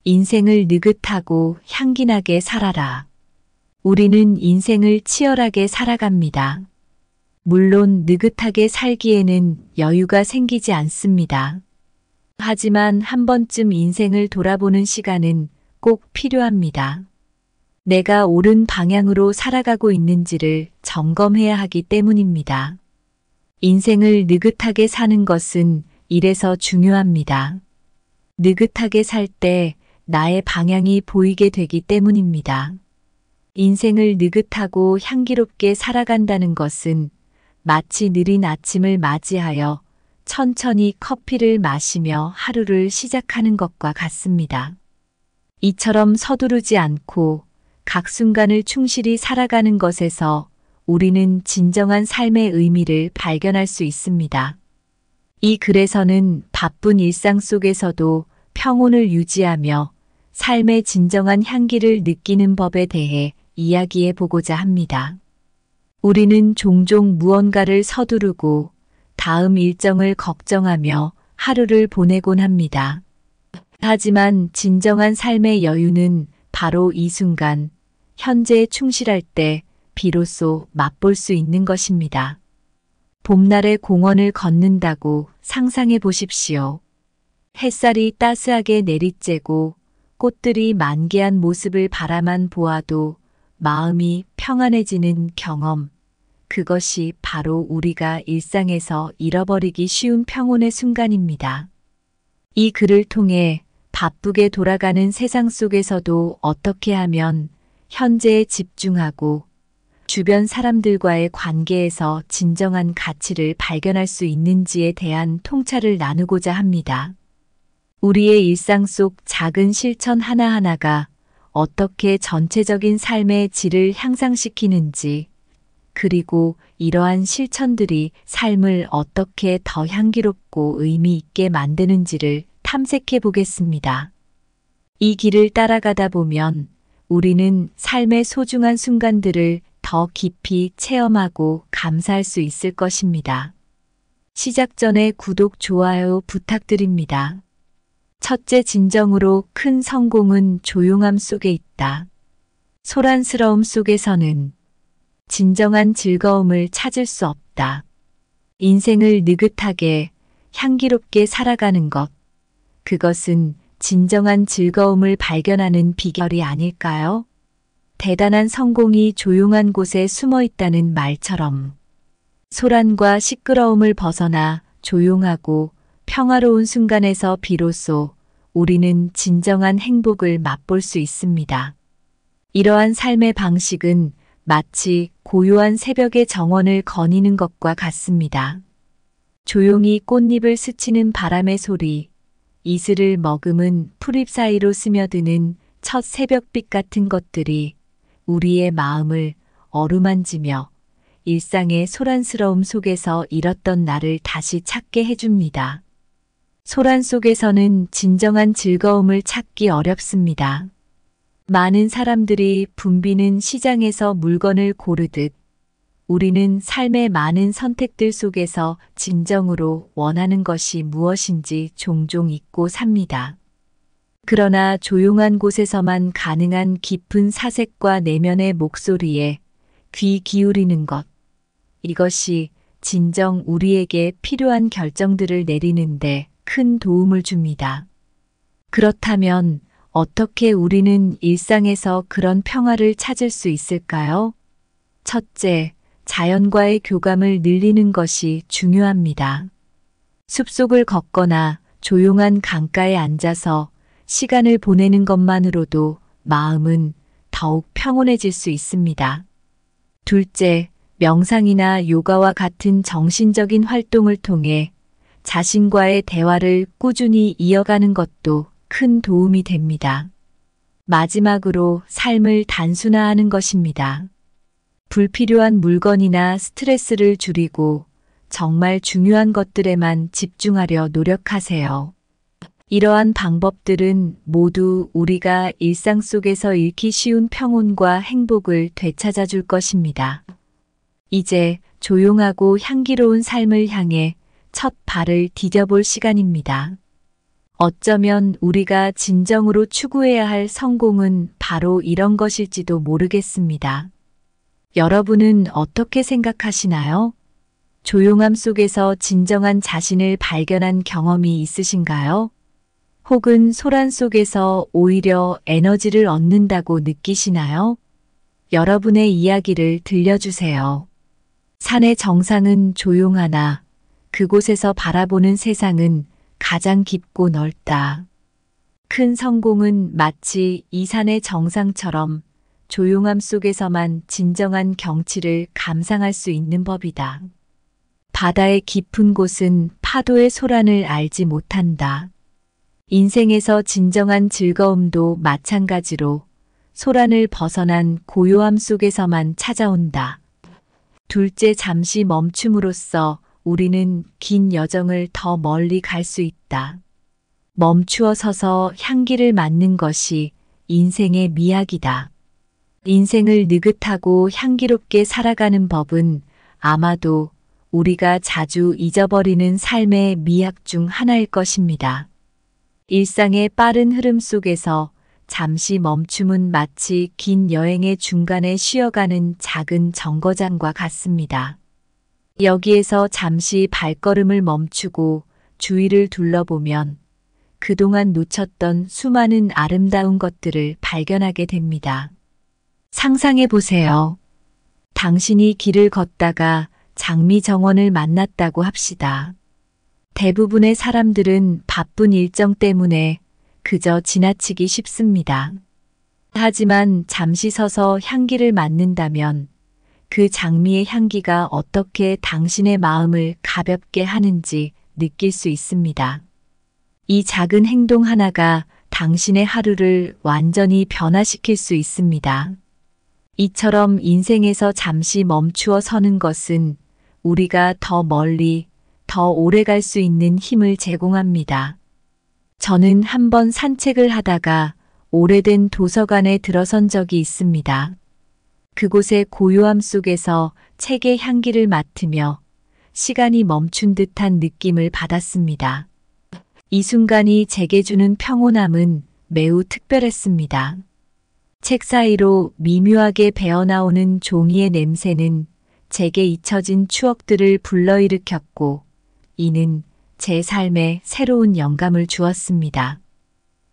인생을 느긋하고 향기나게 살아라. 우리는 인생을 치열하게 살아갑니다. 물론 느긋하게 살기에는 여유가 생기지 않습니다. 하지만 한 번쯤 인생을 돌아보는 시간은 꼭 필요합니다. 내가 옳은 방향으로 살아가고 있는지를 점검해야 하기 때문입니다. 인생을 느긋하게 사는 것은 이래서 중요합니다. 느긋하게 살 때 나의 방향이 보이게 되기 때문입니다. 인생을 느긋하고 향기롭게 살아간다는 것은 마치 느린 아침을 맞이하여 천천히 커피를 마시며 하루를 시작하는 것과 같습니다. 이처럼 서두르지 않고 각 순간을 충실히 살아가는 것에서 우리는 진정한 삶의 의미를 발견할 수 있습니다. 이 글에서는 바쁜 일상 속에서도 평온을 유지하며 삶의 진정한 향기를 느끼는 법에 대해 이야기해 보고자 합니다. 우리는 종종 무언가를 서두르고 다음 일정을 걱정하며 하루를 보내곤 합니다. 하지만 진정한 삶의 여유는 바로 이 순간, 현재에 충실할 때 비로소 맛볼 수 있는 것입니다. 봄날의 공원을 걷는다고 상상해 보십시오. 햇살이 따스하게 내리쬐고 꽃들이 만개한 모습을 바라만 보아도 마음이 평안해지는 경험. 그것이 바로 우리가 일상에서 잃어버리기 쉬운 평온의 순간입니다. 이 글을 통해 바쁘게 돌아가는 세상 속에서도 어떻게 하면 현재에 집중하고 주변 사람들과의 관계에서 진정한 가치를 발견할 수 있는지에 대한 통찰을 나누고자 합니다. 우리의 일상 속 작은 실천 하나하나가 어떻게 전체적인 삶의 질을 향상시키는지, 그리고 이러한 실천들이 삶을 어떻게 더 향기롭고 의미 있게 만드는지를 탐색해 보겠습니다. 이 길을 따라가다 보면 우리는 삶의 소중한 순간들을 더 깊이 체험하고 감사할 수 있을 것입니다. 시작 전에 구독, 좋아요 부탁드립니다. 첫째, 진정으로 큰 성공은 조용함 속에 있다. 소란스러움 속에서는 진정한 즐거움을 찾을 수 없다. 인생을 느긋하게, 향기롭게 살아가는 것, 그것은 진정한 즐거움을 발견하는 비결이 아닐까요? 대단한 성공이 조용한 곳에 숨어 있다는 말처럼 소란과 시끄러움을 벗어나 조용하고 평화로운 순간에서 비로소 우리는 진정한 행복을 맛볼 수 있습니다. 이러한 삶의 방식은 마치 고요한 새벽의 정원을 거니는 것과 같습니다. 조용히 꽃잎을 스치는 바람의 소리, 이슬을 머금은 풀잎 사이로 스며드는 첫 새벽빛 같은 것들이 우리의 마음을 어루만지며 일상의 소란스러움 속에서 잃었던 나를 다시 찾게 해줍니다. 소란 속에서는 진정한 즐거움을 찾기 어렵습니다. 많은 사람들이 붐비는 시장에서 물건을 고르듯 우리는 삶의 많은 선택들 속에서 진정으로 원하는 것이 무엇인지 종종 잊고 삽니다. 그러나 조용한 곳에서만 가능한 깊은 사색과 내면의 목소리에 귀 기울이는 것, 이것이 진정 우리에게 필요한 결정들을 내리는데 큰 도움을 줍니다. 그렇다면 어떻게 우리는 일상에서 그런 평화를 찾을 수 있을까요? 첫째, 자연과의 교감을 늘리는 것이 중요합니다. 숲속을 걷거나 조용한 강가에 앉아서 시간을 보내는 것만으로도 마음은 더욱 평온해질 수 있습니다. 둘째, 명상이나 요가와 같은 정신적인 활동을 통해 자신과의 대화를 꾸준히 이어가는 것도 큰 도움이 됩니다. 마지막으로 삶을 단순화하는 것입니다. 불필요한 물건이나 스트레스를 줄이고 정말 중요한 것들에만 집중하려 노력하세요. 이러한 방법들은 모두 우리가 일상 속에서 잃기 쉬운 평온과 행복을 되찾아 줄 것입니다. 이제 조용하고 향기로운 삶을 향해 첫 발을 디뎌볼 시간입니다. 어쩌면 우리가 진정으로 추구해야 할 성공은 바로 이런 것일지도 모르겠습니다. 여러분은 어떻게 생각하시나요? 조용함 속에서 진정한 자신을 발견한 경험이 있으신가요? 혹은 소란 속에서 오히려 에너지를 얻는다고 느끼시나요? 여러분의 이야기를 들려주세요. 산의 정상은 조용하나 그곳에서 바라보는 세상은 가장 깊고 넓다. 큰 성공은 마치 이 산의 정상처럼 조용함 속에서만 진정한 경치를 감상할 수 있는 법이다. 바다의 깊은 곳은 파도의 소란을 알지 못한다. 인생에서 진정한 즐거움도 마찬가지로 소란을 벗어난 고요함 속에서만 찾아온다. 둘째, 잠시 멈춤으로써 우리는 긴 여정을 더 멀리 갈 수 있다. 멈추어 서서 향기를 맡는 것이 인생의 미학이다. 인생을 느긋하고 향기롭게 살아가는 법은 아마도 우리가 자주 잊어버리는 삶의 미학 중 하나일 것입니다. 일상의 빠른 흐름 속에서 잠시 멈춤은 마치 긴 여행의 중간에 쉬어가는 작은 정거장과 같습니다. 여기에서 잠시 발걸음을 멈추고 주위를 둘러보면 그동안 놓쳤던 수많은 아름다운 것들을 발견하게 됩니다. 상상해 보세요. 당신이 길을 걷다가 장미 정원을 만났다고 합시다. 대부분의 사람들은 바쁜 일정 때문에 그저 지나치기 쉽습니다. 하지만 잠시 서서 향기를 맡는다면 그 장미의 향기가 어떻게 당신의 마음을 가볍게 하는지 느낄 수 있습니다. 이 작은 행동 하나가 당신의 하루를 완전히 변화시킬 수 있습니다. 이처럼 인생에서 잠시 멈추어 서는 것은 우리가 더 멀리, 더 오래 갈 수 있는 힘을 제공합니다. 저는 한번 산책을 하다가 오래된 도서관에 들어선 적이 있습니다. 그곳의 고요함 속에서 책의 향기를 맡으며 시간이 멈춘 듯한 느낌을 받았습니다. 이 순간이 제게 주는 평온함은 매우 특별했습니다. 책 사이로 미묘하게 배어나오는 종이의 냄새는 제게 잊혀진 추억들을 불러일으켰고, 이는 제 삶에 새로운 영감을 주었습니다.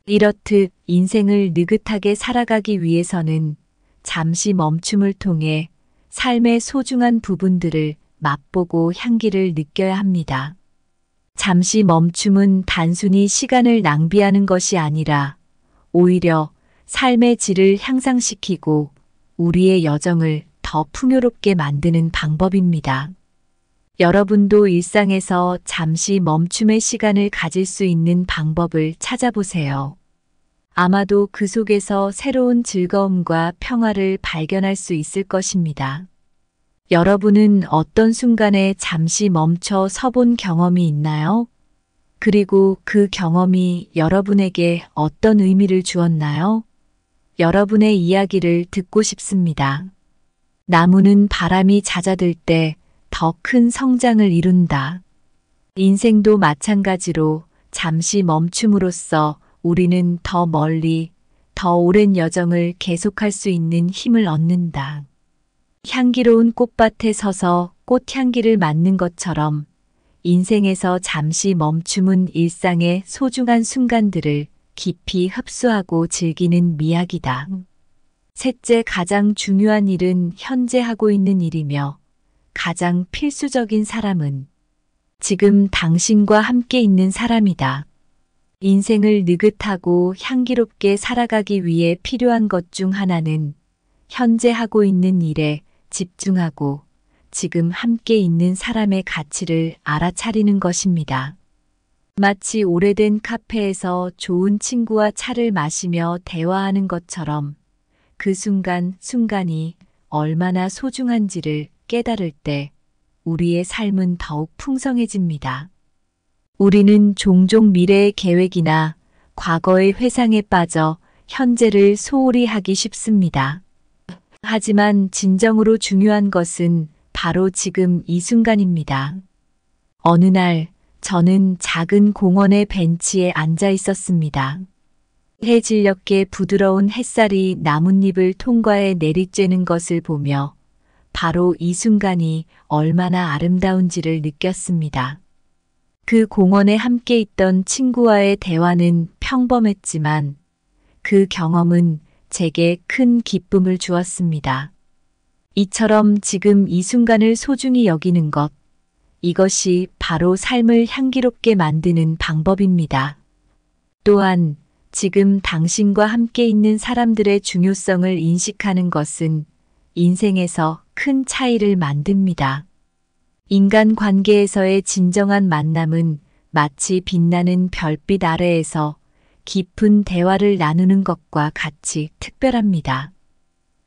이렇듯 인생을 느긋하게 살아가기 위해서는 잠시 멈춤을 통해 삶의 소중한 부분들을 맛보고 향기를 느껴야 합니다. 잠시 멈춤은 단순히 시간을 낭비하는 것이 아니라 오히려 삶의 질을 향상시키고 우리의 여정을 더 풍요롭게 만드는 방법입니다. 여러분도 일상에서 잠시 멈춤의 시간을 가질 수 있는 방법을 찾아보세요. 아마도 그 속에서 새로운 즐거움과 평화를 발견할 수 있을 것입니다. 여러분은 어떤 순간에 잠시 멈춰 서본 경험이 있나요? 그리고 그 경험이 여러분에게 어떤 의미를 주었나요? 여러분의 이야기를 듣고 싶습니다. 나무는 바람이 잦아들 때 더 큰 성장을 이룬다. 인생도 마찬가지로 잠시 멈춤으로써 우리는 더 멀리, 더 오랜 여정을 계속할 수 있는 힘을 얻는다. 향기로운 꽃밭에 서서 꽃향기를 맡는 것처럼 인생에서 잠시 멈춤은 일상의 소중한 순간들을 깊이 흡수하고 즐기는 미학이다. 셋째, 가장 중요한 일은 현재 하고 있는 일이며 가장 필수적인 사람은 지금 당신과 함께 있는 사람이다. 인생을 느긋하고 향기롭게 살아가기 위해 필요한 것 중 하나는 현재 하고 있는 일에 집중하고 지금 함께 있는 사람의 가치를 알아차리는 것입니다. 마치 오래된 카페에서 좋은 친구와 차를 마시며 대화하는 것처럼 그 순간이 얼마나 소중한지를 깨달을 때 우리의 삶은 더욱 풍성해집니다. 우리는 종종 미래의 계획이나 과거의 회상에 빠져 현재를 소홀히 하기 쉽습니다. 하지만 진정으로 중요한 것은 바로 지금 이 순간입니다. 어느 날 저는 작은 공원의 벤치에 앉아 있었습니다. 해질녘에 부드러운 햇살이 나뭇잎을 통과해 내리쬐는 것을 보며 바로 이 순간이 얼마나 아름다운지를 느꼈습니다. 그 공원에 함께 있던 친구와의 대화는 평범했지만 그 경험은 제게 큰 기쁨을 주었습니다. 이처럼 지금 이 순간을 소중히 여기는 것, 이것이 바로 삶을 향기롭게 만드는 방법입니다. 또한 지금 당신과 함께 있는 사람들의 중요성을 인식하는 것은 인생에서 큰 차이를 만듭니다. 인간 관계에서의 진정한 만남은 마치 빛나는 별빛 아래에서 깊은 대화를 나누는 것과 같이 특별합니다.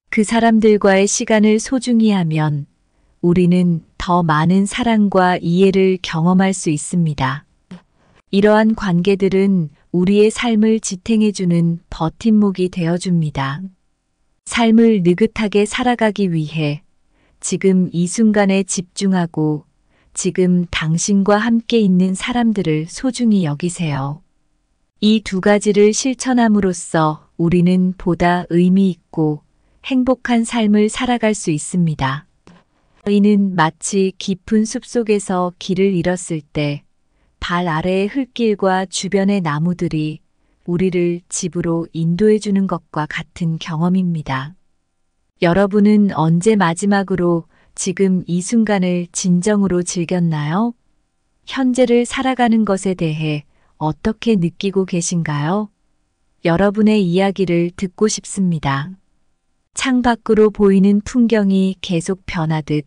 그 사람들과의 시간을 소중히 하면 우리는 더 많은 사랑과 이해를 경험할 수 있습니다. 이러한 관계들은 우리의 삶을 지탱해주는 버팀목이 되어줍니다. 삶을 느긋하게 살아가기 위해 지금 이 순간에 집중하고 지금 당신과 함께 있는 사람들을 소중히 여기세요. 이 두 가지를 실천함으로써 우리는 보다 의미 있고 행복한 삶을 살아갈 수 있습니다. 이는 마치 깊은 숲속에서 길을 잃었을 때 발 아래의 흙길과 주변의 나무들이 우리를 집으로 인도해 주는 것과 같은 경험입니다. 여러분은 언제 마지막으로 지금 이 순간을 진정으로 즐겼나요? 현재를 살아가는 것에 대해 어떻게 느끼고 계신가요? 여러분의 이야기를 듣고 싶습니다. 창밖으로 보이는 풍경이 계속 변하듯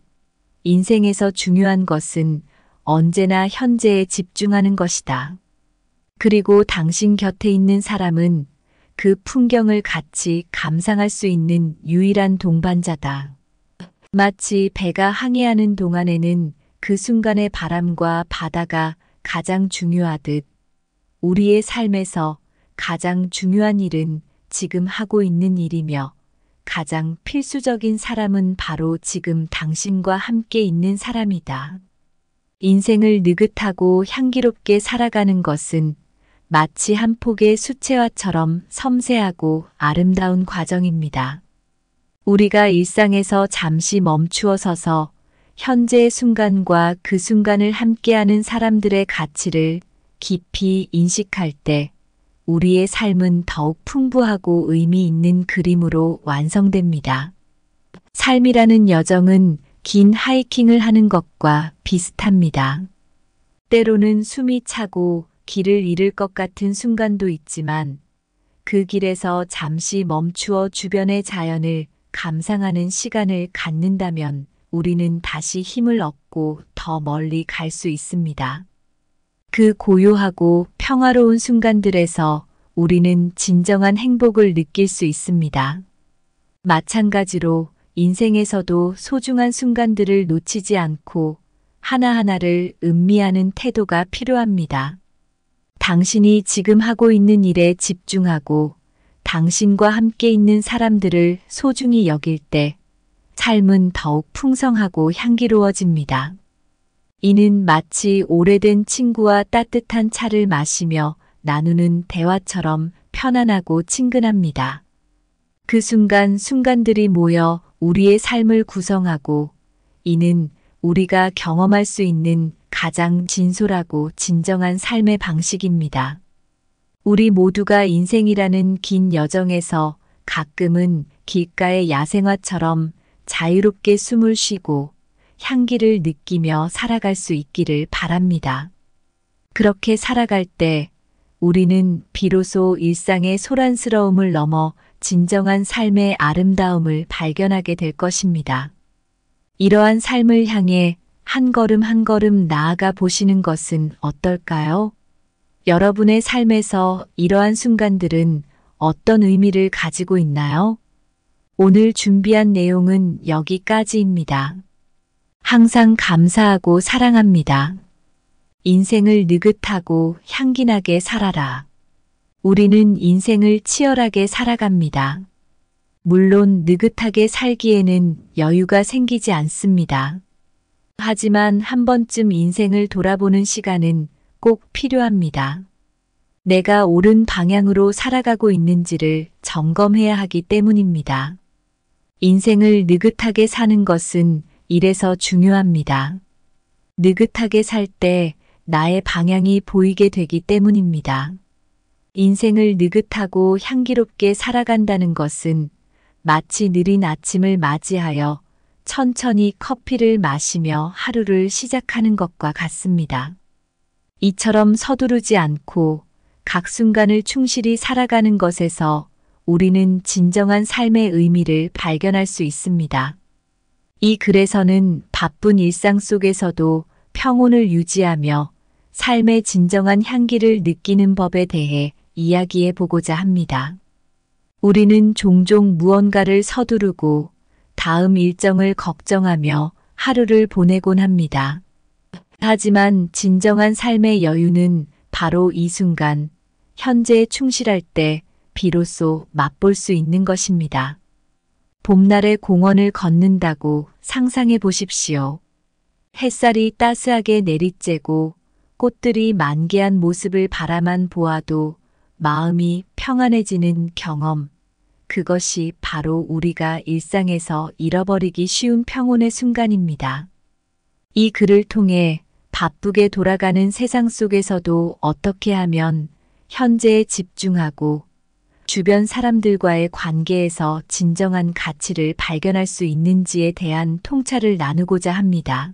인생에서 중요한 것은 언제나 현재에 집중하는 것이다. 그리고 당신 곁에 있는 사람은 그 풍경을 같이 감상할 수 있는 유일한 동반자다. 마치 배가 항해하는 동안에는 그 순간의 바람과 바다가 가장 중요하듯 우리의 삶에서 가장 중요한 일은 지금 하고 있는 일이며 가장 필수적인 사람은 바로 지금 당신과 함께 있는 사람이다. 인생을 느긋하고 향기롭게 살아가는 것은 마치 한 폭의 수채화처럼 섬세하고 아름다운 과정입니다. 우리가 일상에서 잠시 멈추어 서서 현재의 순간과 그 순간을 함께하는 사람들의 가치를 깊이 인식할 때 우리의 삶은 더욱 풍부하고 의미 있는 그림으로 완성됩니다. 삶이라는 여정은 긴 하이킹을 하는 것과 비슷합니다. 때로는 숨이 차고 길을 잃을 것 같은 순간도 있지만 그 길에서 잠시 멈추어 주변의 자연을 감상하는 시간을 갖는다면 우리는 다시 힘을 얻고 더 멀리 갈 수 있습니다. 그 고요하고 평화로운 순간들에서 우리는 진정한 행복을 느낄 수 있습니다. 마찬가지로 인생에서도 소중한 순간들을 놓치지 않고 하나하나를 음미하는 태도가 필요합니다. 당신이 지금 하고 있는 일에 집중하고 당신과 함께 있는 사람들을 소중히 여길 때 삶은 더욱 풍성하고 향기로워집니다. 이는 마치 오래된 친구와 따뜻한 차를 마시며 나누는 대화처럼 편안하고 친근합니다. 그 순간들이 모여 우리의 삶을 구성하고 이는 우리가 경험할 수 있는 가장 진솔하고 진정한 삶의 방식입니다. 우리 모두가 인생이라는 긴 여정에서 가끔은 길가의 야생화처럼 자유롭게 숨을 쉬고 향기를 느끼며 살아갈 수 있기를 바랍니다. 그렇게 살아갈 때 우리는 비로소 일상의 소란스러움을 넘어 진정한 삶의 아름다움을 발견하게 될 것입니다. 이러한 삶을 향해 한 걸음 한 걸음 나아가 보시는 것은 어떨까요? 여러분의 삶에서 이러한 순간들은 어떤 의미를 가지고 있나요? 오늘 준비한 내용은 여기까지입니다. 항상 감사하고 사랑합니다. 인생을 느긋하고 향기나게 살아라. 우리는 인생을 치열하게 살아갑니다. 물론 느긋하게 살기에는 여유가 생기지 않습니다. 하지만 한 번쯤 인생을 돌아보는 시간은 꼭 필요합니다. 내가 옳은 방향으로 살아가고 있는지를 점검해야 하기 때문입니다. 인생을 느긋하게 사는 것은 이래서 중요합니다. 느긋하게 살 때 나의 방향이 보이게 되기 때문입니다. 인생을 느긋하고 향기롭게 살아간다는 것은 마치 느린 아침을 맞이하여 천천히 커피를 마시며 하루를 시작하는 것과 같습니다. 이처럼 서두르지 않고 각 순간을 충실히 살아가는 것에서 우리는 진정한 삶의 의미를 발견할 수 있습니다. 이 글에서는 바쁜 일상 속에서도 평온을 유지하며 삶의 진정한 향기를 느끼는 법에 대해 이야기해 보고자 합니다. 우리는 종종 무언가를 서두르고 다음 일정을 걱정하며 하루를 보내곤 합니다. 하지만 진정한 삶의 여유는 바로 이 순간, 현재에 충실할 때 비로소 맛볼 수 있는 것입니다. 봄날의 공원을 걷는다고 상상해 보십시오. 햇살이 따스하게 내리쬐고 꽃들이 만개한 모습을 바라만 보아도 마음이 평안해지는 경험. 그것이 바로 우리가 일상에서 잃어버리기 쉬운 평온의 순간입니다. 이 글을 통해 바쁘게 돌아가는 세상 속에서도 어떻게 하면 현재에 집중하고 주변 사람들과의 관계에서 진정한 가치를 발견할 수 있는지에 대한 통찰을 나누고자 합니다.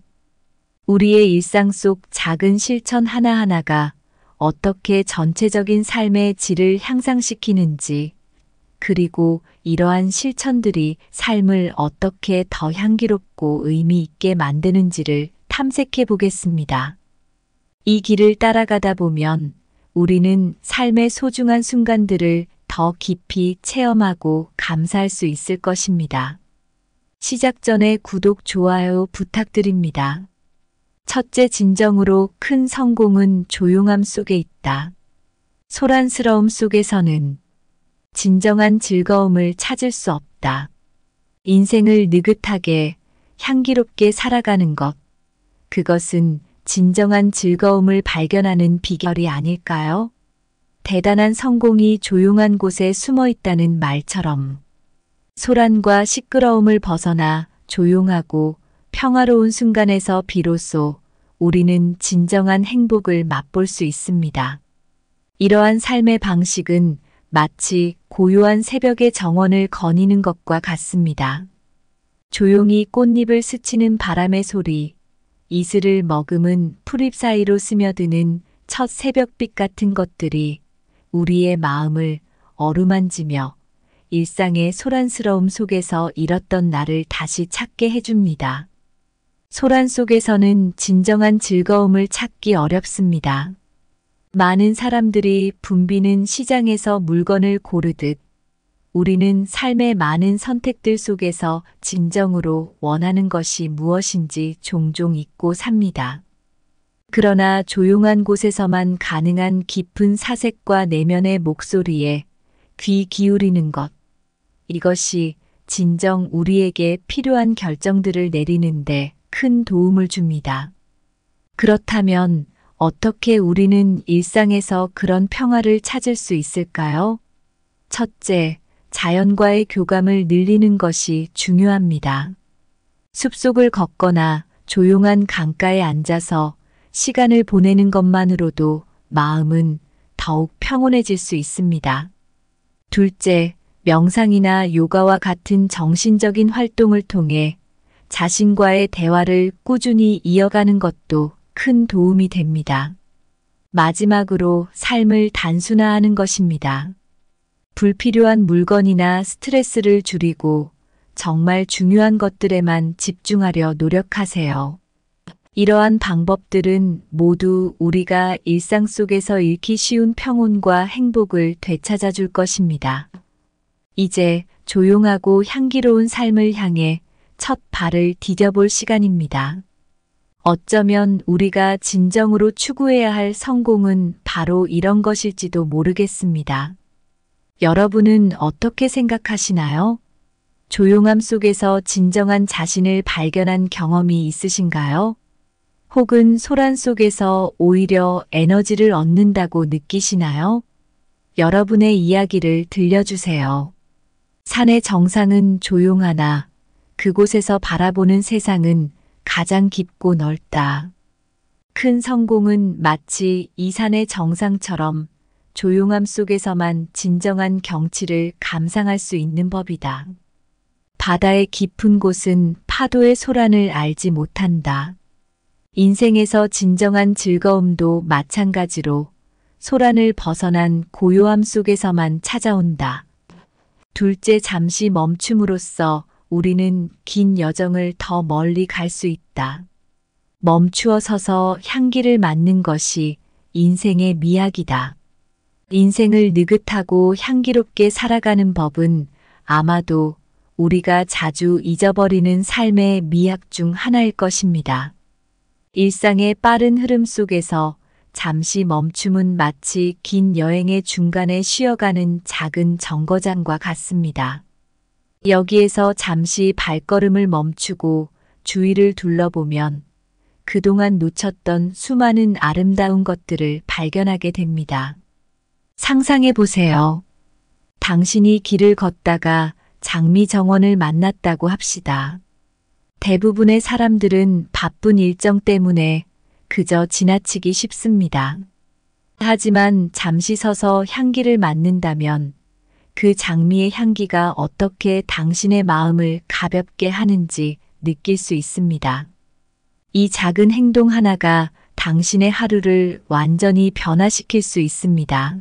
우리의 일상 속 작은 실천 하나하나가 어떻게 전체적인 삶의 질을 향상시키는지, 그리고 이러한 실천들이 삶을 어떻게 더 향기롭고 의미 있게 만드는지를 탐색해 보겠습니다. 이 길을 따라가다 보면 우리는 삶의 소중한 순간들을 더 깊이 체험하고 감사할 수 있을 것입니다. 시작 전에 구독, 좋아요 부탁드립니다. 첫째, 진정으로 큰 성공은 조용함 속에 있다. 소란스러움 속에서는 진정한 즐거움을 찾을 수 없다. 인생을 느긋하게, 향기롭게 살아가는 것, 그것은 진정한 즐거움을 발견하는 비결이 아닐까요? 대단한 성공이 조용한 곳에 숨어 있다는 말처럼 소란과 시끄러움을 벗어나 조용하고 평화로운 순간에서 비로소 우리는 진정한 행복을 맛볼 수 있습니다. 이러한 삶의 방식은 마치 고요한 새벽의 정원을 거니는 것과 같습니다. 조용히 꽃잎을 스치는 바람의 소리, 이슬을 머금은 풀잎 사이로 스며드는 첫 새벽빛 같은 것들이 우리의 마음을 어루만지며 일상의 소란스러움 속에서 잃었던 나를 다시 찾게 해줍니다. 소란 속에서는 진정한 즐거움을 찾기 어렵습니다. 많은 사람들이 붐비는 시장에서 물건을 고르듯 우리는 삶의 많은 선택들 속에서 진정으로 원하는 것이 무엇인지 종종 잊고 삽니다. 그러나 조용한 곳에서만 가능한 깊은 사색과 내면의 목소리에 귀 기울이는 것, 이것이 진정 우리에게 필요한 결정들을 내리는데 큰 도움을 줍니다. 그렇다면 어떻게 우리는 일상에서 그런 평화를 찾을 수 있을까요? 첫째, 자연과의 교감을 늘리는 것이 중요합니다. 숲속을 걷거나 조용한 강가에 앉아서 시간을 보내는 것만으로도 마음은 더욱 평온해질 수 있습니다. 둘째, 명상이나 요가와 같은 정신적인 활동을 통해 자신과의 대화를 꾸준히 이어가는 것도 큰 도움이 됩니다. 마지막으로 삶을 단순화하는 것입니다. 불필요한 물건이나 스트레스를 줄이고 정말 중요한 것들에만 집중하려 노력하세요. 이러한 방법들은 모두 우리가 일상 속에서 잃기 쉬운 평온과 행복을 되찾아 줄 것입니다. 이제 조용하고 향기로운 삶을 향해 첫 발을 디뎌볼 시간입니다. 어쩌면 우리가 진정으로 추구해야 할 성공은 바로 이런 것일지도 모르겠습니다. 여러분은 어떻게 생각하시나요? 조용함 속에서 진정한 자신을 발견한 경험이 있으신가요? 혹은 소란 속에서 오히려 에너지를 얻는다고 느끼시나요? 여러분의 이야기를 들려주세요. 산의 정상은 조용하나 그곳에서 바라보는 세상은 가장 깊고 넓다. 큰 성공은 마치 이 산의 정상처럼 조용함 속에서만 진정한 경치를 감상할 수 있는 법이다. 바다의 깊은 곳은 파도의 소란을 알지 못한다. 인생에서 진정한 즐거움도 마찬가지로 소란을 벗어난 고요함 속에서만 찾아온다. 둘째, 잠시 멈춤으로써 우리는 긴 여정을 더 멀리 갈 수 있다. 멈추어 서서 향기를 맡는 것이 인생의 미학이다. 인생을 느긋하고 향기롭게 살아가는 법은 아마도 우리가 자주 잊어버리는 삶의 미학 중 하나일 것입니다. 일상의 빠른 흐름 속에서 잠시 멈춤은 마치 긴 여행의 중간에 쉬어가는 작은 정거장과 같습니다. 여기에서 잠시 발걸음을 멈추고 주위를 둘러보면 그동안 놓쳤던 수많은 아름다운 것들을 발견하게 됩니다. 상상해 보세요. 당신이 길을 걷다가 장미 정원을 만났다고 합시다. 대부분의 사람들은 바쁜 일정 때문에 그저 지나치기 쉽습니다. 하지만 잠시 서서 향기를 맡는다면 그 장미의 향기가 어떻게 당신의 마음을 가볍게 하는지 느낄 수 있습니다. 이 작은 행동 하나가 당신의 하루를 완전히 변화시킬 수 있습니다.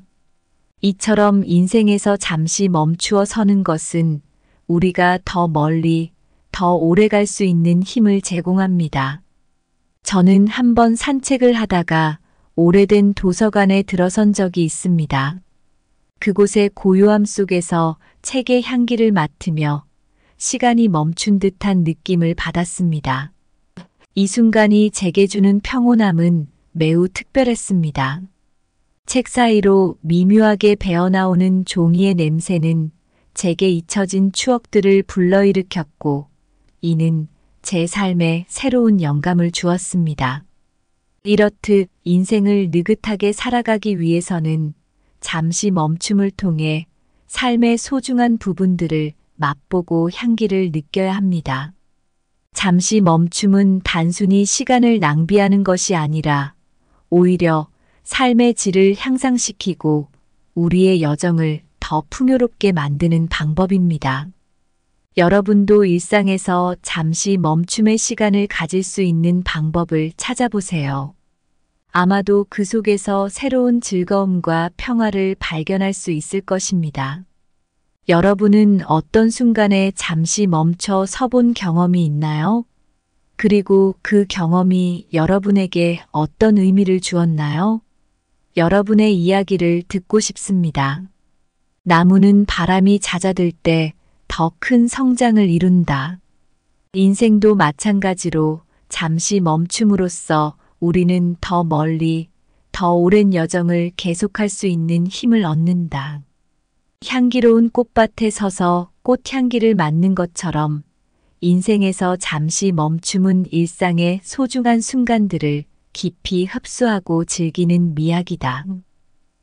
이처럼 인생에서 잠시 멈추어 서는 것은 우리가 더 멀리, 더 오래 갈 수 있는 힘을 제공합니다. 저는 한번 산책을 하다가 오래된 도서관에 들어선 적이 있습니다. 그곳의 고요함 속에서 책의 향기를 맡으며 시간이 멈춘 듯한 느낌을 받았습니다. 이 순간이 제게 주는 평온함은 매우 특별했습니다. 책 사이로 미묘하게 배어나오는 종이의 냄새는 제게 잊혀진 추억들을 불러일으켰고, 이는 제 삶에 새로운 영감을 주었습니다. 이렇듯 인생을 느긋하게 살아가기 위해서는 잠시 멈춤을 통해 삶의 소중한 부분들을 맛보고 향기를 느껴야 합니다. 잠시 멈춤은 단순히 시간을 낭비하는 것이 아니라 오히려 삶의 질을 향상시키고 우리의 여정을 더 풍요롭게 만드는 방법입니다. 여러분도 일상에서 잠시 멈춤의 시간을 가질 수 있는 방법을 찾아보세요. 아마도 그 속에서 새로운 즐거움과 평화를 발견할 수 있을 것입니다. 여러분은 어떤 순간에 잠시 멈춰 서본 경험이 있나요? 그리고 그 경험이 여러분에게 어떤 의미를 주었나요? 여러분의 이야기를 듣고 싶습니다. 나무는 바람이 잦아들 때 더 큰 성장을 이룬다. 인생도 마찬가지로 잠시 멈춤으로써 우리는 더 멀리, 더 오랜 여정을 계속할 수 있는 힘을 얻는다. 향기로운 꽃밭에 서서 꽃향기를 맡는 것처럼 인생에서 잠시 멈춤은 일상의 소중한 순간들을 깊이 흡수하고 즐기는 미학이다.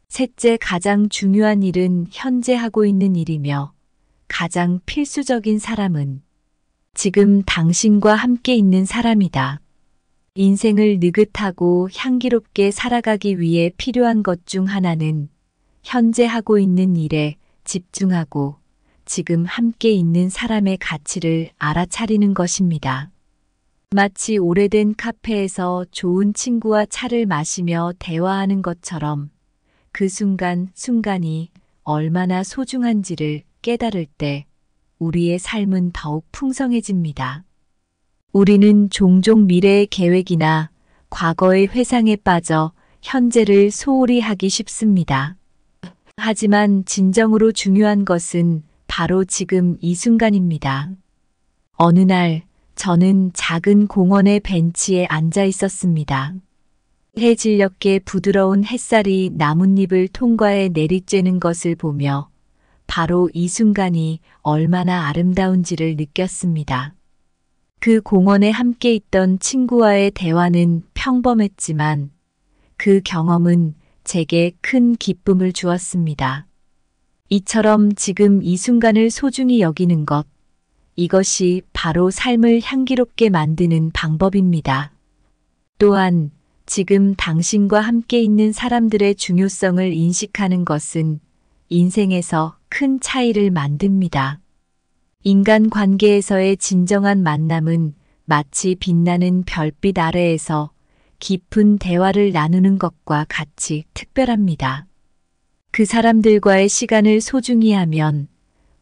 셋째, 가장 중요한 일은 현재 하고 있는 일이며 가장 필수적인 사람은 지금 당신과 함께 있는 사람이다. 인생을 느긋하고 향기롭게 살아가기 위해 필요한 것 중 하나는 현재 하고 있는 일에 집중하고 지금 함께 있는 사람의 가치를 알아차리는 것입니다. 마치 오래된 카페에서 좋은 친구와 차를 마시며 대화하는 것처럼 그 순간이 얼마나 소중한지를 깨달을 때 우리의 삶은 더욱 풍성해집니다. 우리는 종종 미래의 계획이나 과거의 회상에 빠져 현재를 소홀히 하기 쉽습니다. 하지만 진정으로 중요한 것은 바로 지금 이 순간입니다. 어느 날 저는 작은 공원의 벤치에 앉아 있었습니다. 해질녘에 부드러운 햇살이 나뭇잎을 통과해 내리쬐는 것을 보며 바로 이 순간이 얼마나 아름다운지를 느꼈습니다. 그 공원에 함께 있던 친구와의 대화는 평범했지만 그 경험은 제게 큰 기쁨을 주었습니다. 이처럼 지금 이 순간을 소중히 여기는 것, 이것이 바로 삶을 향기롭게 만드는 방법입니다. 또한 지금 당신과 함께 있는 사람들의 중요성을 인식하는 것은 인생에서 큰 차이를 만듭니다. 인간 관계에서의 진정한 만남은 마치 빛나는 별빛 아래에서 깊은 대화를 나누는 것과 같이 특별합니다. 그 사람들과의 시간을 소중히 하면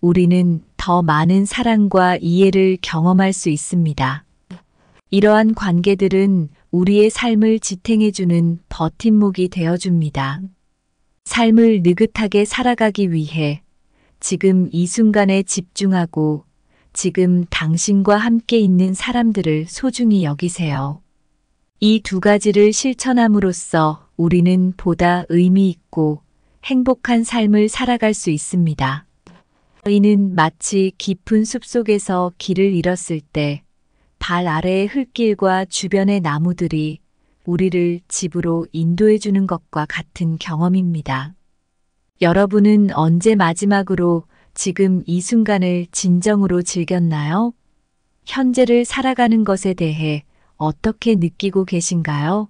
우리는 더 많은 사랑과 이해를 경험할 수 있습니다. 이러한 관계들은 우리의 삶을 지탱해주는 버팀목이 되어줍니다. 삶을 느긋하게 살아가기 위해 지금 이 순간에 집중하고 지금 당신과 함께 있는 사람들을 소중히 여기세요. 이 두 가지를 실천함으로써 우리는 보다 의미 있고 행복한 삶을 살아갈 수 있습니다. 이는 마치 깊은 숲속에서 길을 잃었을 때 발 아래의 흙길과 주변의 나무들이 우리를 집으로 인도해 주는 것과 같은 경험입니다. 여러분은 언제 마지막으로 지금 이 순간을 진정으로 즐겼나요? 현재를 살아가는 것에 대해 어떻게 느끼고 계신가요?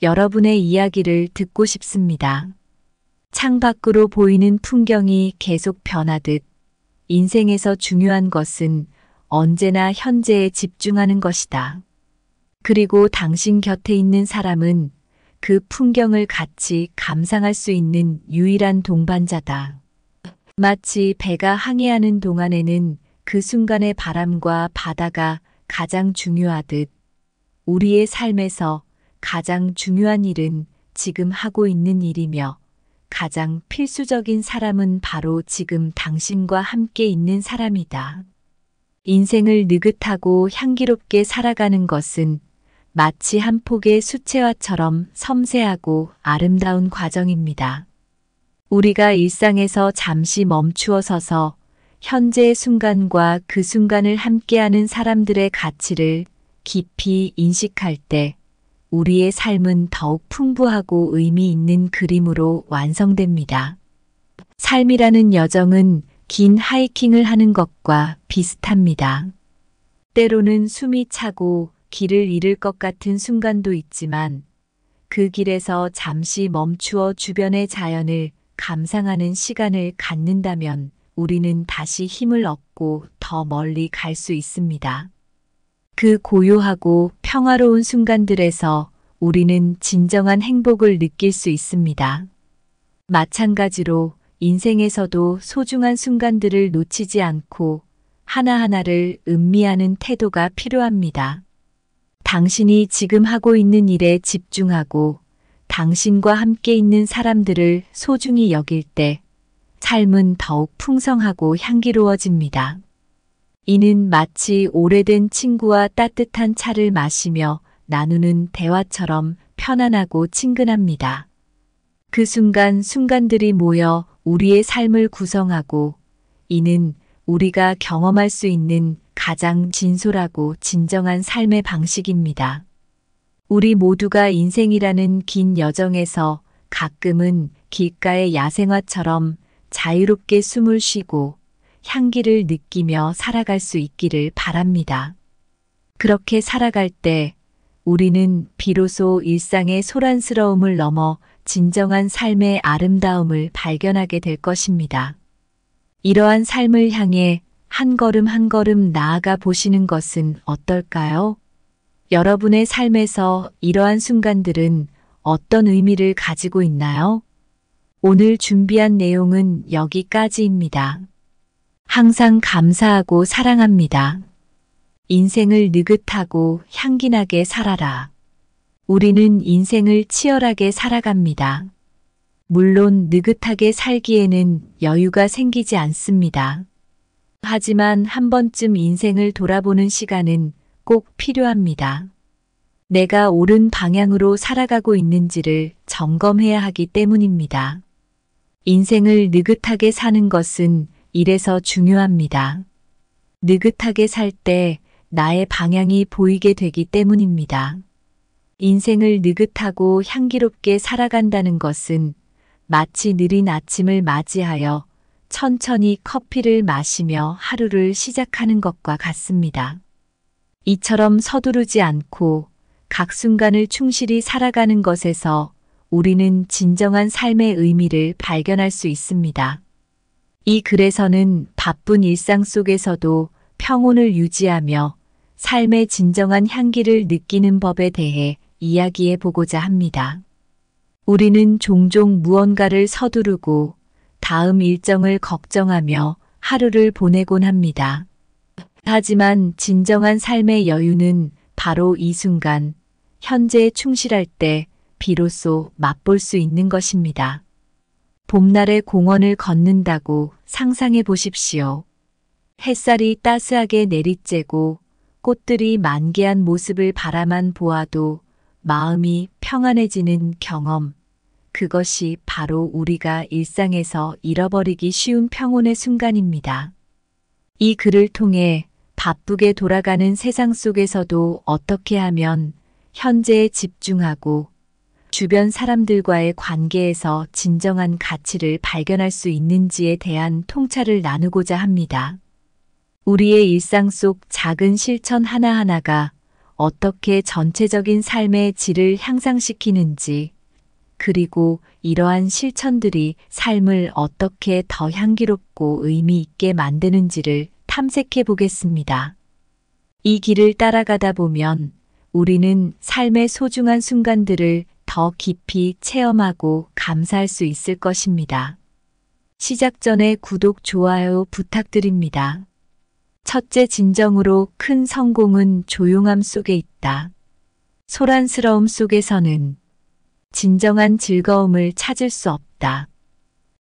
여러분의 이야기를 듣고 싶습니다. 창밖으로 보이는 풍경이 계속 변하듯 인생에서 중요한 것은 언제나 현재에 집중하는 것이다. 그리고 당신 곁에 있는 사람은 그 풍경을 같이 감상할 수 있는 유일한 동반자다. 마치 배가 항해하는 동안에는 그 순간의 바람과 바다가 가장 중요하듯 우리의 삶에서 가장 중요한 일은 지금 하고 있는 일이며 가장 필수적인 사람은 바로 지금 당신과 함께 있는 사람이다. 인생을 느긋하고 향기롭게 살아가는 것은 마치 한 폭의 수채화처럼 섬세하고 아름다운 과정입니다. 우리가 일상에서 잠시 멈추어 서서 현재의 순간과 그 순간을 함께하는 사람들의 가치를 깊이 인식할 때 우리의 삶은 더욱 풍부하고 의미 있는 그림으로 완성됩니다. 삶이라는 여정은 긴 하이킹을 하는 것과 비슷합니다. 때로는 숨이 차고 길을 잃을 것 같은 순간도 있지만 그 길에서 잠시 멈추어 주변의 자연을 감상하는 시간을 갖는다면 우리는 다시 힘을 얻고 더 멀리 갈 수 있습니다. 그 고요하고 평화로운 순간들에서 우리는 진정한 행복을 느낄 수 있습니다. 마찬가지로 인생에서도 소중한 순간들을 놓치지 않고 하나하나를 음미하는 태도가 필요합니다. 당신이 지금 하고 있는 일에 집중하고 당신과 함께 있는 사람들을 소중히 여길 때 삶은 더욱 풍성하고 향기로워집니다. 이는 마치 오래된 친구와 따뜻한 차를 마시며 나누는 대화처럼 편안하고 친근합니다. 그 순간들이 모여 우리의 삶을 구성하고 이는 우리가 경험할 수 있는 가장 진솔하고 진정한 삶의 방식입니다. 우리 모두가 인생이라는 긴 여정에서 가끔은 길가의 야생화처럼 자유롭게 숨을 쉬고 향기를 느끼며 살아갈 수 있기를 바랍니다. 그렇게 살아갈 때 우리는 비로소 일상의 소란스러움을 넘어 진정한 삶의 아름다움을 발견하게 될 것입니다. 이러한 삶을 향해 한 걸음 한 걸음 나아가 보시는 것은 어떨까요? 여러분의 삶에서 이러한 순간들은 어떤 의미를 가지고 있나요? 오늘 준비한 내용은 여기까지입니다. 항상 감사하고 사랑합니다. 인생을 느긋하고 향기나게 살아라. 우리는 인생을 치열하게 살아갑니다. 물론 느긋하게 살기에는 여유가 생기지 않습니다. 하지만 한 번쯤 인생을 돌아보는 시간은 꼭 필요합니다. 내가 옳은 방향으로 살아가고 있는지를 점검해야 하기 때문입니다. 인생을 느긋하게 사는 것은 이래서 중요합니다. 느긋하게 살 때 나의 방향이 보이게 되기 때문입니다. 인생을 느긋하고 향기롭게 살아간다는 것은 마치 느린 아침을 맞이하여 천천히 커피를 마시며 하루를 시작하는 것과 같습니다. 이처럼 서두르지 않고 각 순간을 충실히 살아가는 것에서 우리는 진정한 삶의 의미를 발견할 수 있습니다. 이 글에서는 바쁜 일상 속에서도 평온을 유지하며 삶의 진정한 향기를 느끼는 법에 대해 이야기해 보고자 합니다. 우리는 종종 무언가를 서두르고 다음 일정을 걱정하며 하루를 보내곤 합니다. 하지만 진정한 삶의 여유는 바로 이 순간, 현재에 충실할 때 비로소 맛볼 수 있는 것입니다. 봄날의 공원을 걷는다고 상상해 보십시오. 햇살이 따스하게 내리쬐고 꽃들이 만개한 모습을 바라만 보아도 마음이 평안해지는 경험. 그것이 바로 우리가 일상에서 잃어버리기 쉬운 평온의 순간입니다. 이 글을 통해 바쁘게 돌아가는 세상 속에서도 어떻게 하면 현재에 집중하고 주변 사람들과의 관계에서 진정한 가치를 발견할 수 있는지에 대한 통찰을 나누고자 합니다. 우리의 일상 속 작은 실천 하나하나가 어떻게 전체적인 삶의 질을 향상시키는지, 그리고 이러한 실천들이 삶을 어떻게 더 향기롭고 의미 있게 만드는지를 탐색해 보겠습니다. 이 길을 따라가다 보면 우리는 삶의 소중한 순간들을 더 깊이 체험하고 감사할 수 있을 것입니다. 시작 전에 구독, 좋아요 부탁드립니다. 첫째, 진정으로 큰 성공은 조용함 속에 있다. 소란스러움 속에서는 진정한 즐거움을 찾을 수 없다.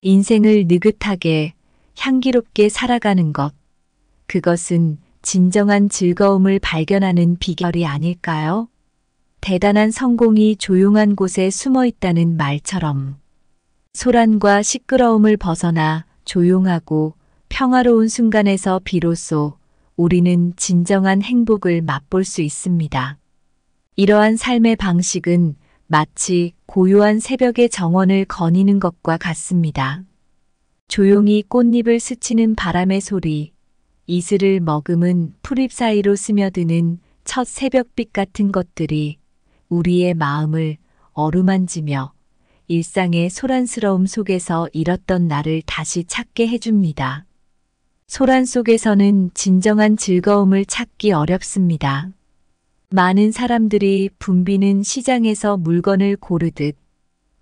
인생을 느긋하게 향기롭게 살아가는 것, 그것은 진정한 즐거움을 발견하는 비결이 아닐까요? 대단한 성공이 조용한 곳에 숨어 있다는 말처럼 소란과 시끄러움을 벗어나 조용하고 평화로운 순간에서 비로소 우리는 진정한 행복을 맛볼 수 있습니다. 이러한 삶의 방식은 마치 고요한 새벽의 정원을 거니는 것과 같습니다. 조용히 꽃잎을 스치는 바람의 소리, 이슬을 머금은 풀잎 사이로 스며드는 첫 새벽빛 같은 것들이 우리의 마음을 어루만지며 일상의 소란스러움 속에서 잃었던 나를 다시 찾게 해줍니다. 소란 속에서는 진정한 즐거움을 찾기 어렵습니다. 많은 사람들이 붐비는 시장에서 물건을 고르듯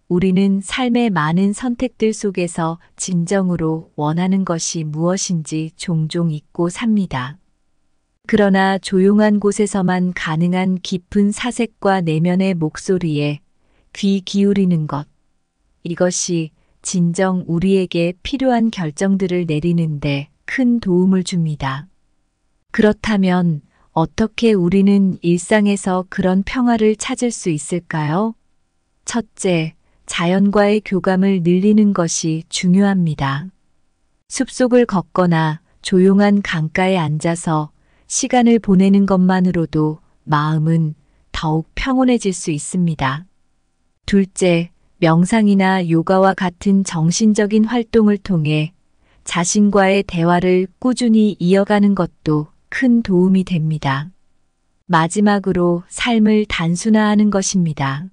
우리는 삶의 많은 선택들 속에서 진정으로 원하는 것이 무엇인지 종종 잊고 삽니다. 그러나 조용한 곳에서만 가능한 깊은 사색과 내면의 목소리에 귀 기울이는 것, 이것이 진정 우리에게 필요한 결정들을 내리는데 큰 도움을 줍니다. 그렇다면 어떻게 우리는 일상에서 그런 평화를 찾을 수 있을까요? 첫째, 자연과의 교감을 늘리는 것이 중요합니다. 숲속을 걷거나 조용한 강가에 앉아서 시간을 보내는 것만으로도 마음은 더욱 평온해질 수 있습니다. 둘째, 명상이나 요가와 같은 정신적인 활동을 통해 자신과의 대화를 꾸준히 이어가는 것도 큰 도움이 됩니다. 마지막으로 삶을 단순화하는 것입니다.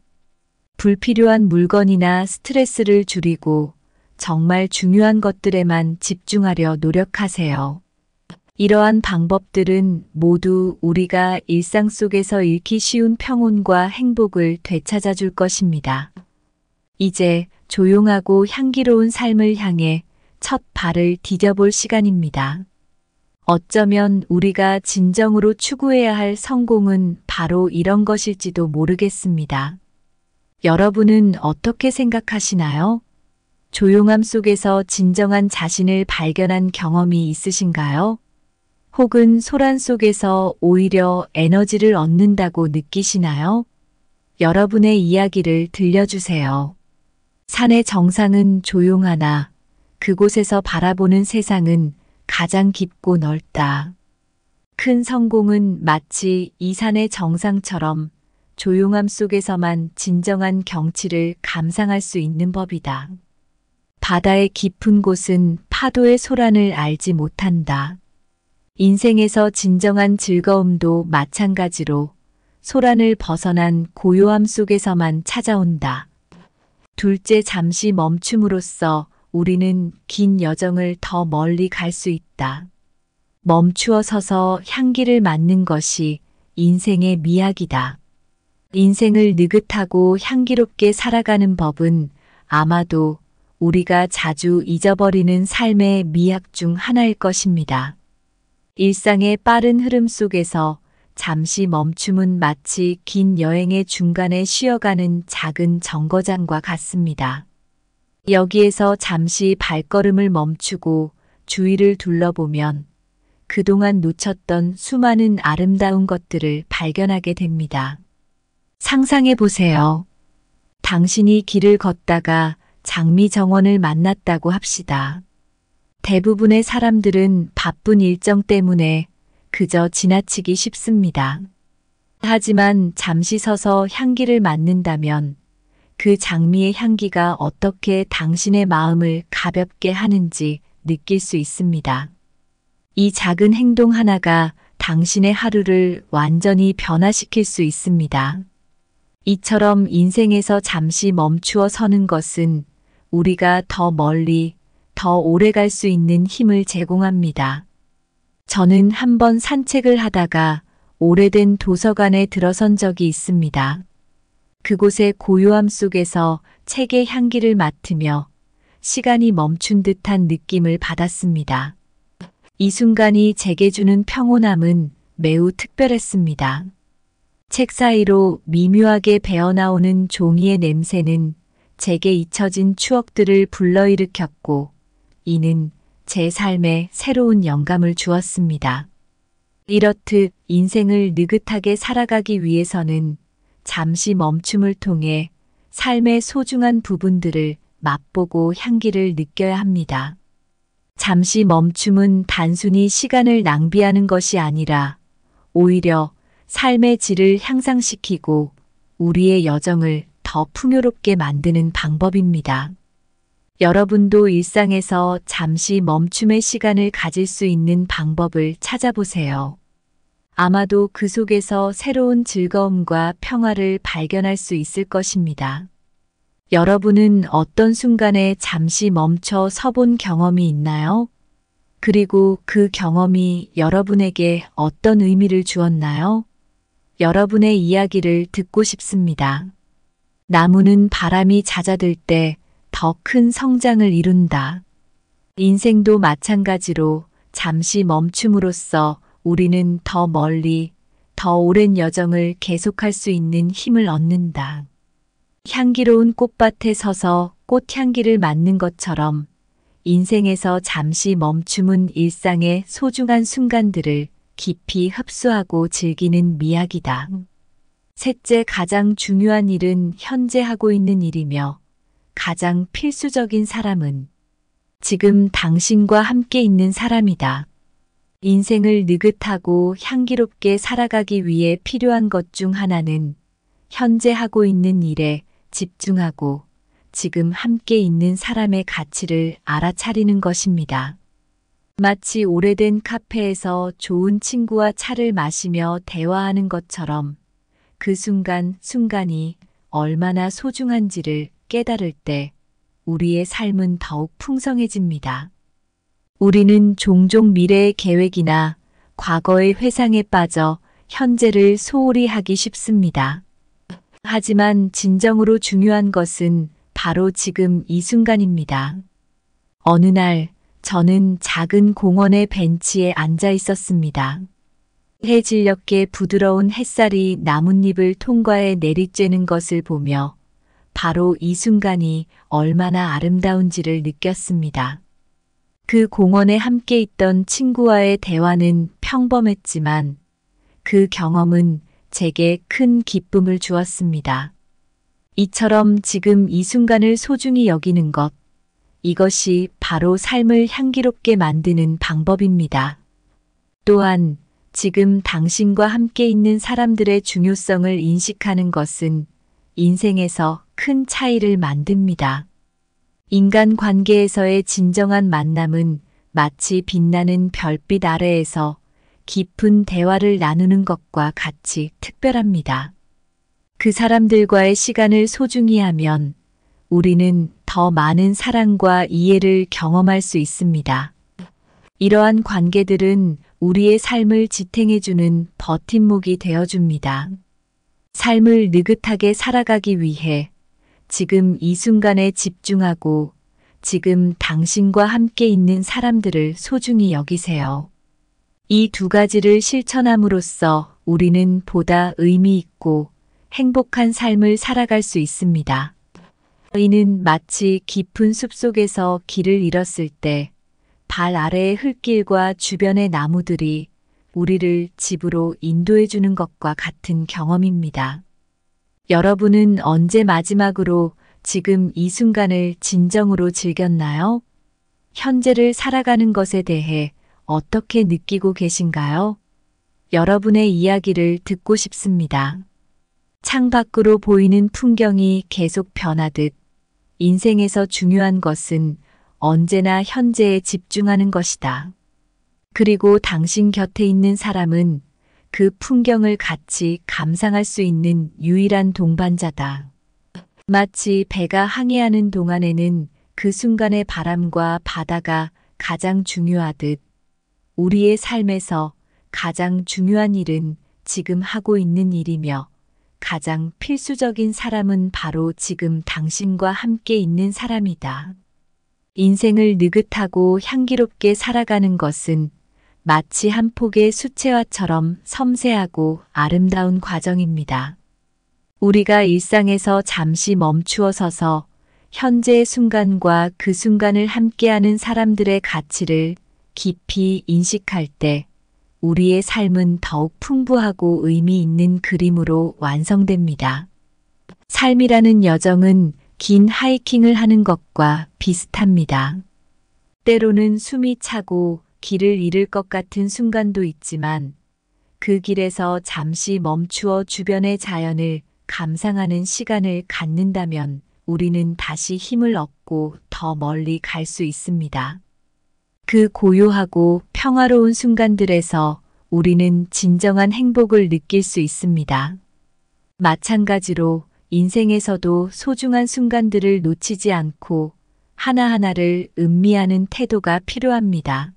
불필요한 물건이나 스트레스를 줄이고 정말 중요한 것들에만 집중하려 노력하세요. 이러한 방법들은 모두 우리가 일상 속에서 잃기 쉬운 평온과 행복을 되찾아 줄 것입니다. 이제 조용하고 향기로운 삶을 향해 첫 발을 디뎌볼 시간입니다. 어쩌면 우리가 진정으로 추구해야 할 성공은 바로 이런 것일지도 모르겠습니다. 여러분은 어떻게 생각하시나요? 조용함 속에서 진정한 자신을 발견한 경험이 있으신가요? 혹은 소란 속에서 오히려 에너지를 얻는다고 느끼시나요? 여러분의 이야기를 들려주세요. 산의 정상은 조용하나 그곳에서 바라보는 세상은 가장 깊고 넓다. 큰 성공은 마치 이 산의 정상처럼 조용함 속에서만 진정한 경치를 감상할 수 있는 법이다. 바다의 깊은 곳은 파도의 소란을 알지 못한다. 인생에서 진정한 즐거움도 마찬가지로 소란을 벗어난 고요함 속에서만 찾아온다. 둘째, 잠시 멈춤으로써 우리는 긴 여정을 더 멀리 갈 수 있다. 멈추어 서서 향기를 맡는 것이 인생의 미학이다. 인생을 느긋하고 향기롭게 살아가는 법은 아마도 우리가 자주 잊어버리는 삶의 미학 중 하나일 것입니다. 일상의 빠른 흐름 속에서 잠시 멈춤은 마치 긴 여행의 중간에 쉬어가는 작은 정거장과 같습니다. 여기에서 잠시 발걸음을 멈추고 주위를 둘러보면 그동안 놓쳤던 수많은 아름다운 것들을 발견하게 됩니다. 상상해 보세요. 당신이 길을 걷다가 장미 정원을 만났다고 합시다. 대부분의 사람들은 바쁜 일정 때문에 그저 지나치기 쉽습니다. 하지만 잠시 서서 향기를 맡는다면 그 장미의 향기가 어떻게 당신의 마음을 가볍게 하는지 느낄 수 있습니다. 이 작은 행동 하나가 당신의 하루를 완전히 변화시킬 수 있습니다. 이처럼 인생에서 잠시 멈추어 서는 것은 우리가 더 멀리, 더 오래 갈 수 있는 힘을 제공합니다. 저는 한번 산책을 하다가 오래된 도서관에 들어선 적이 있습니다. 그곳의 고요함 속에서 책의 향기를 맡으며 시간이 멈춘 듯한 느낌을 받았습니다. 이 순간이 제게 주는 평온함은 매우 특별했습니다. 책 사이로 미묘하게 배어나오는 종이의 냄새는 제게 잊혀진 추억들을 불러일으켰고, 이는 제 삶에 새로운 영감을 주었습니다. 이렇듯 인생을 느긋하게 살아가기 위해서는 잠시 멈춤을 통해 삶의 소중한 부분들을 맛보고 향기를 느껴야 합니다. 잠시 멈춤은 단순히 시간을 낭비하는 것이 아니라 오히려 삶의 질을 향상시키고 우리의 여정을 더 풍요롭게 만드는 방법입니다. 여러분도 일상에서 잠시 멈춤의 시간을 가질 수 있는 방법을 찾아보세요. 아마도 그 속에서 새로운 즐거움과 평화를 발견할 수 있을 것입니다. 여러분은 어떤 순간에 잠시 멈춰 서본 경험이 있나요? 그리고 그 경험이 여러분에게 어떤 의미를 주었나요? 여러분의 이야기를 듣고 싶습니다. 나무는 바람이 잦아들 때 더 큰 성장을 이룬다. 인생도 마찬가지로 잠시 멈춤으로써 우리는 더 멀리, 더 오랜 여정을 계속할 수 있는 힘을 얻는다. 향기로운 꽃밭에 서서 꽃향기를 맡는 것처럼 인생에서 잠시 멈춤은 일상의 소중한 순간들을 깊이 흡수하고 즐기는 미학이다. 셋째, 가장 중요한 일은 현재 하고 있는 일이며 가장 필수적인 사람은 지금 당신과 함께 있는 사람이다. 인생을 느긋하고 향기롭게 살아가기 위해 필요한 것 중 하나는 현재 하고 있는 일에 집중하고 지금 함께 있는 사람의 가치를 알아차리는 것입니다. 마치 오래된 카페에서 좋은 친구와 차를 마시며 대화하는 것처럼 그 순간이 얼마나 소중한지를 깨달을 때 우리의 삶은 더욱 풍성해집니다. 우리는 종종 미래의 계획이나 과거의 회상에 빠져 현재를 소홀히 하기 쉽습니다. 하지만 진정으로 중요한 것은 바로 지금 이 순간입니다. 어느 날 저는 작은 공원의 벤치에 앉아 있었습니다. 해질녘에 부드러운 햇살이 나뭇잎을 통과해 내리쬐는 것을 보며 바로 이 순간이 얼마나 아름다운지를 느꼈습니다. 그 공원에 함께 있던 친구와의 대화는 평범했지만 그 경험은 제게 큰 기쁨을 주었습니다. 이처럼 지금 이 순간을 소중히 여기는 것, 이것이 바로 삶을 향기롭게 만드는 방법입니다. 또한 지금 당신과 함께 있는 사람들의 중요성을 인식하는 것은 인생에서 큰 차이를 만듭니다. 인간 관계에서의 진정한 만남은 마치 빛나는 별빛 아래에서 깊은 대화를 나누는 것과 같이 특별합니다. 그 사람들과의 시간을 소중히 하면 우리는 더 많은 사랑과 이해를 경험할 수 있습니다. 이러한 관계들은 우리의 삶을 지탱해주는 버팀목이 되어줍니다. 삶을 느긋하게 살아가기 위해 지금 이 순간에 집중하고 지금 당신과 함께 있는 사람들을 소중히 여기세요. 이 두 가지를 실천함으로써 우리는 보다 의미 있고 행복한 삶을 살아갈 수 있습니다. 이는 마치 깊은 숲속에서 길을 잃었을 때 발 아래의 흙길과 주변의 나무들이 우리를 집으로 인도해 주는 것과 같은 경험입니다. 여러분은 언제 마지막으로 지금 이 순간을 진정으로 즐겼나요? 현재를 살아가는 것에 대해 어떻게 느끼고 계신가요? 여러분의 이야기를 듣고 싶습니다. 창밖으로 보이는 풍경이 계속 변하듯 인생에서 중요한 것은 언제나 현재에 집중하는 것이다. 그리고 당신 곁에 있는 사람은 그 풍경을 같이 감상할 수 있는 유일한 동반자다. 마치 배가 항해하는 동안에는 그 순간의 바람과 바다가 가장 중요하듯 우리의 삶에서 가장 중요한 일은 지금 하고 있는 일이며 가장 필수적인 사람은 바로 지금 당신과 함께 있는 사람이다. 인생을 느긋하고 향기롭게 살아가는 것은 마치 한 폭의 수채화처럼 섬세하고 아름다운 과정입니다. 우리가 일상에서 잠시 멈추어 서서 현재의 순간과 그 순간을 함께하는 사람들의 가치를 깊이 인식할 때 우리의 삶은 더욱 풍부하고 의미 있는 그림으로 완성됩니다. 삶이라는 여정은 긴 하이킹을 하는 것과 비슷합니다. 때로는 숨이 차고 길을 잃을 것 같은 순간도 있지만 그 길에서 잠시 멈추어 주변의 자연을 감상하는 시간을 갖는다면 우리는 다시 힘을 얻고 더 멀리 갈 수 있습니다. 그 고요하고 평화로운 순간들에서 우리는 진정한 행복을 느낄 수 있습니다. 마찬가지로 인생에서도 소중한 순간들을 놓치지 않고 하나하나를 음미하는 태도가 필요합니다.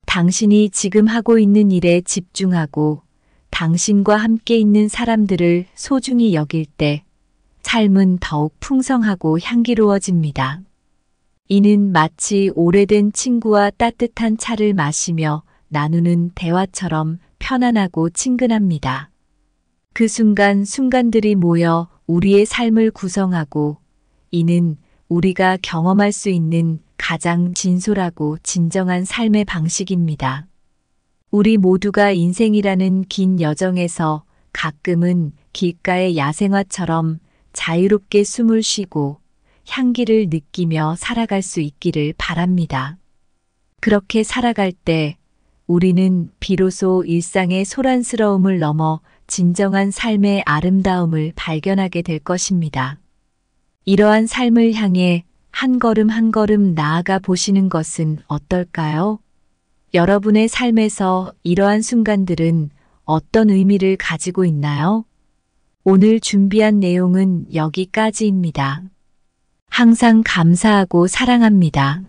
당신이 지금 하고 있는 일에 집중하고 당신과 함께 있는 사람들을 소중히 여길 때 삶은 더욱 풍성하고 향기로워집니다. 이는 마치 오래된 친구와 따뜻한 차를 마시며 나누는 대화처럼 편안하고 친근합니다. 그 순간들이 모여 우리의 삶을 구성하고 이는 우리가 경험할 수 있는 가장 진솔하고 진정한 삶의 방식입니다. 우리 모두가 인생이라는 긴 여정에서 가끔은 길가의 야생화처럼 자유롭게 숨을 쉬고 향기를 느끼며 살아갈 수 있기를 바랍니다. 그렇게 살아갈 때 우리는 비로소 일상의 소란스러움을 넘어 진정한 삶의 아름다움을 발견하게 될 것입니다. 이러한 삶을 향해 한 걸음 한 걸음 나아가 보시는 것은 어떨까요? 여러분의 삶에서 이러한 순간들은 어떤 의미를 가지고 있나요? 오늘 준비한 내용은 여기까지입니다. 항상 감사하고 사랑합니다.